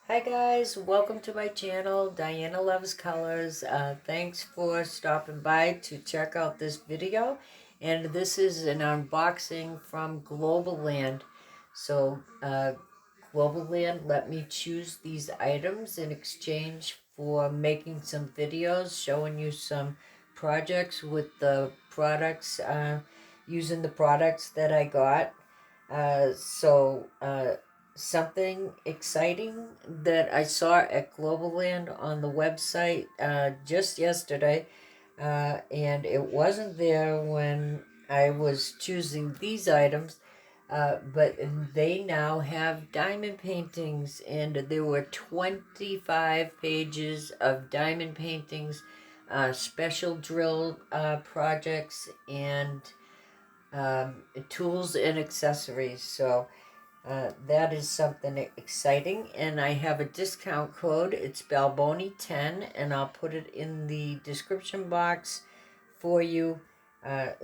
Hi guys, welcome to my channel, Diana Loves Colors. Thanks for stopping by to check out this video. And this is an unboxing from Globleland. So Globleland let me choose these items in exchange for making some videos, showing you some projects with the products, using the products that I got. Something exciting that I saw at Globleland on the website just yesterday, and it wasn't there when I was choosing these items, but they now have diamond paintings, and there were 25 pages of diamond paintings, special drill projects, and tools and accessories. So that is something exciting, and I have a discount code. It's Balboni10, and I'll put it in the description box for you,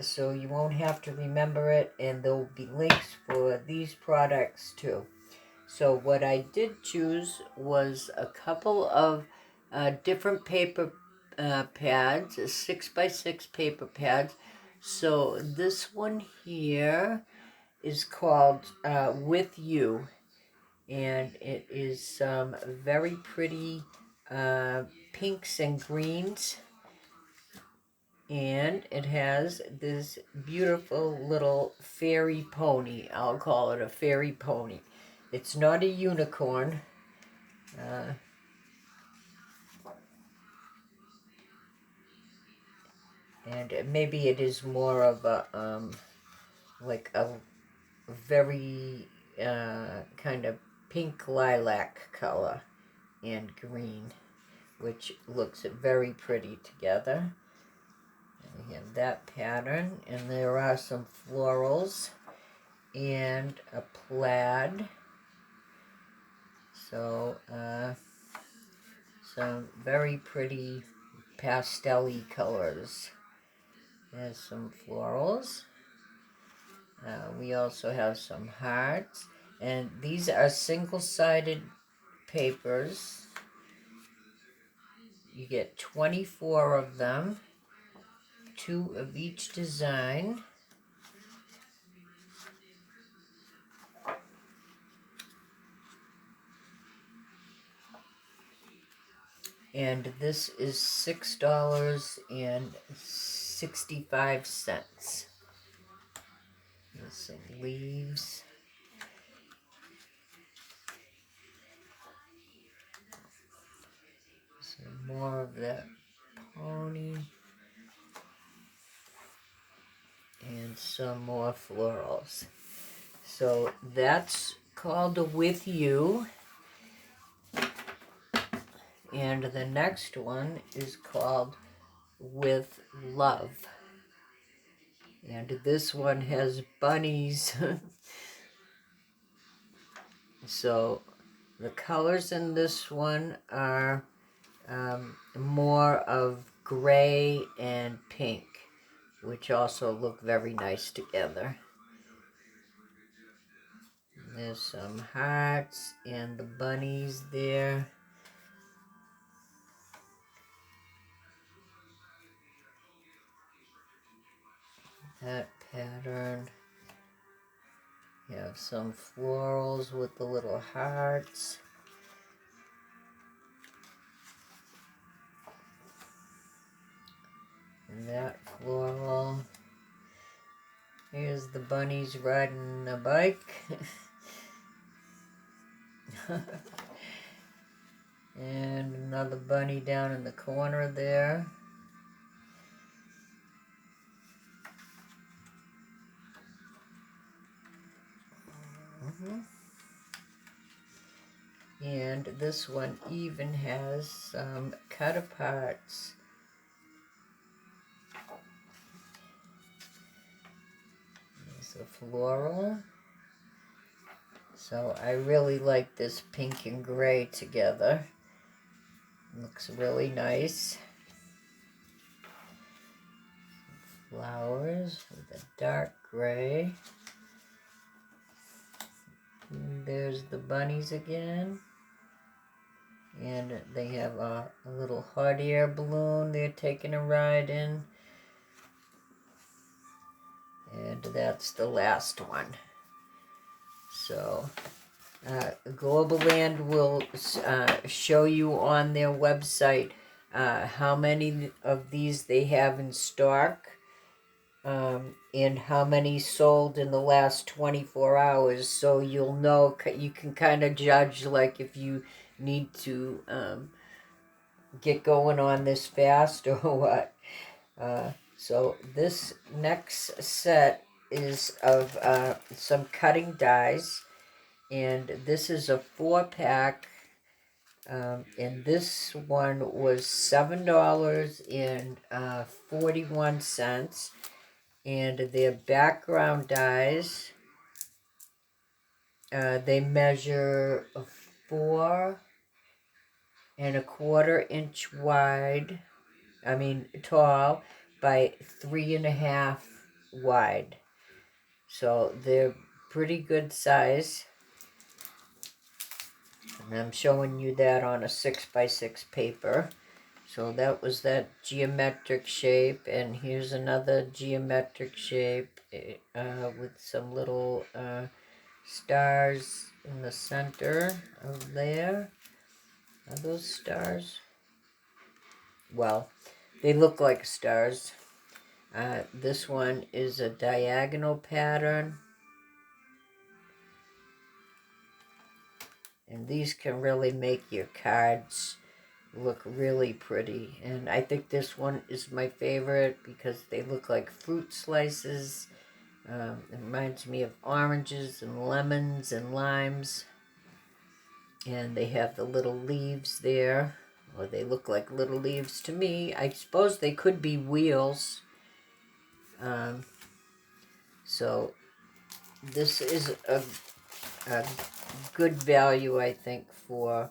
so you won't have to remember it, and there will be links for these products too. So what I did choose was a couple of different paper pads, 6x6 paper pads. So this one here is called With You, and it is some very pretty pinks and greens, and it has this beautiful little fairy pony. I'll call it a fairy pony. It's not a unicorn. Uh, and maybe it is more of a like a very kind of pink lilac color and green, which looks very pretty together. And we have that pattern, and there are some florals and a plaid. So some very pretty pastel-y colors. There's some florals. We also have some hearts, and these are single-sided papers. You get 24 of them, 2 of each design. And this is $6.65. There's some leaves. Some more of that pony. And some more florals. So that's called With You. And the next one is called With Love. And this one has bunnies. So the colors in this one are more of gray and pink, which also look very nice together. There's some hearts and the bunnies there. That pattern. You have some florals with the little hearts. And that floral. Here's the bunnies riding a bike. And another bunny down in the corner there. And this one even has some cut aparts. There's a floral. So I really like this pink and gray together. Looks really nice. Flowers with a dark gray. And there's the bunnies again. And they have a little hot air balloon they're taking a ride in. And that's the last one. So Globleland will show you on their website how many of these they have in stock, and how many sold in the last 24 hours. So you'll know, you can kind of judge, like, if you need to get going on this fast or what. So this next set is of some cutting dies, and this is a 4-pack, and this one was $7.41, and their background dies, they measure 4.25 inch wide, tall, by 3.5 wide. So they're pretty good size. And I'm showing you that on a 6x6 paper. So that was that geometric shape, and here's another geometric shape with some little stars in the center of there. Are those stars? Well, they look like stars. This one is a diagonal pattern. And these can really make your cards look really pretty. And I think this one is my favorite because they look like fruit slices. It reminds me of oranges and lemons and limes. And they have the little leaves there. Or they look like little leaves to me. I suppose they could be wheels. So this is a good value, I think, for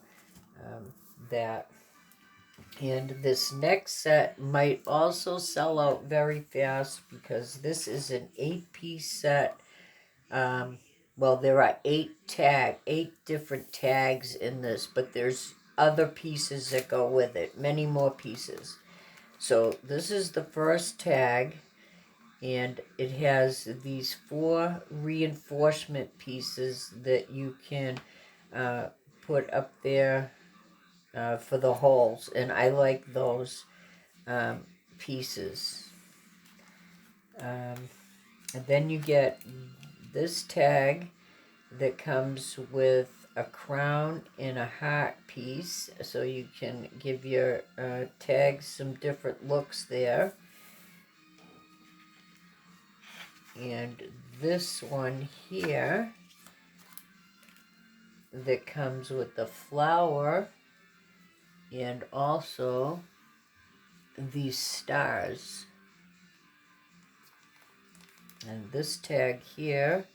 that. And this next set might also sell out very fast because this is an 8-piece set. Well, there are 8 different tags in this, but there's other pieces that go with it, many more pieces. So this is the first tag, and it has these 4 reinforcement pieces that you can put up there for the holes, and I like those pieces. And then you get this tag that comes with a crown and a heart piece, so you can give your tags some different looks there. And this one here that comes with the flower and also these stars. And this tag here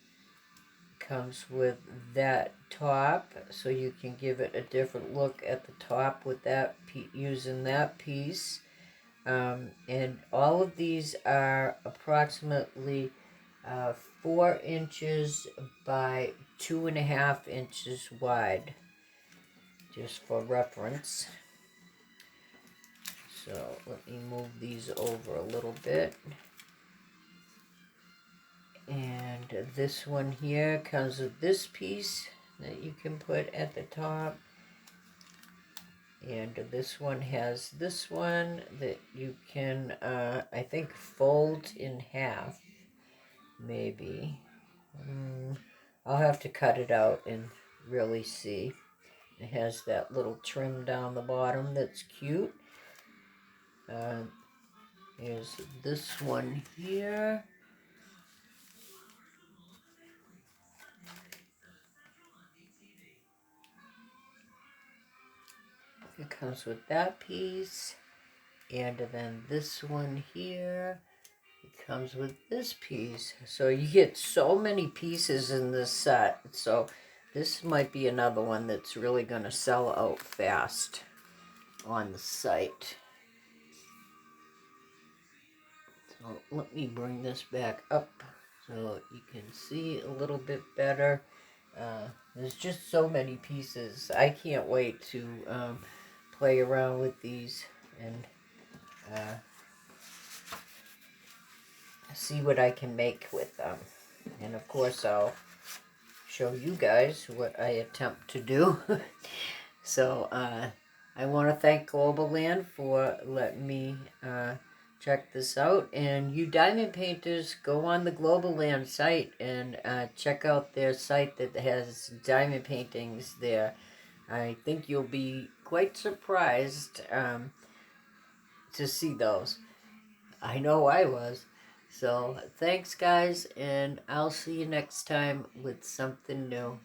comes with that top, so you can give it a different look at the top with that using that piece. And all of these are approximately 4 inches by 2.5 inches wide, just for reference. So let me move these over a little bit. And this one here comes with this piece that you can put at the top. And this one has this one that you can, I think, fold in half, maybe. I'll have to cut it out and really see. It has that little trim down the bottom that's cute. Here's this one here. It comes with that piece. And then this one here, it comes with this piece. So you get so many pieces in this set. So this might be another one that's really going to sell out fast on the site. So let me bring this back up so you can see a little bit better. There's just so many pieces. I can't wait to play around with these and uh, see what I can make with them. And of course, I'll show you guys what I attempt to do. So I want to thank Globleland for letting me check this out. And you diamond painters, go on the Globleland site and check out their site that has diamond paintings there. I think you'll be quite surprised to see those. I know I was. So thanks, guys, and I'll see you next time with something new.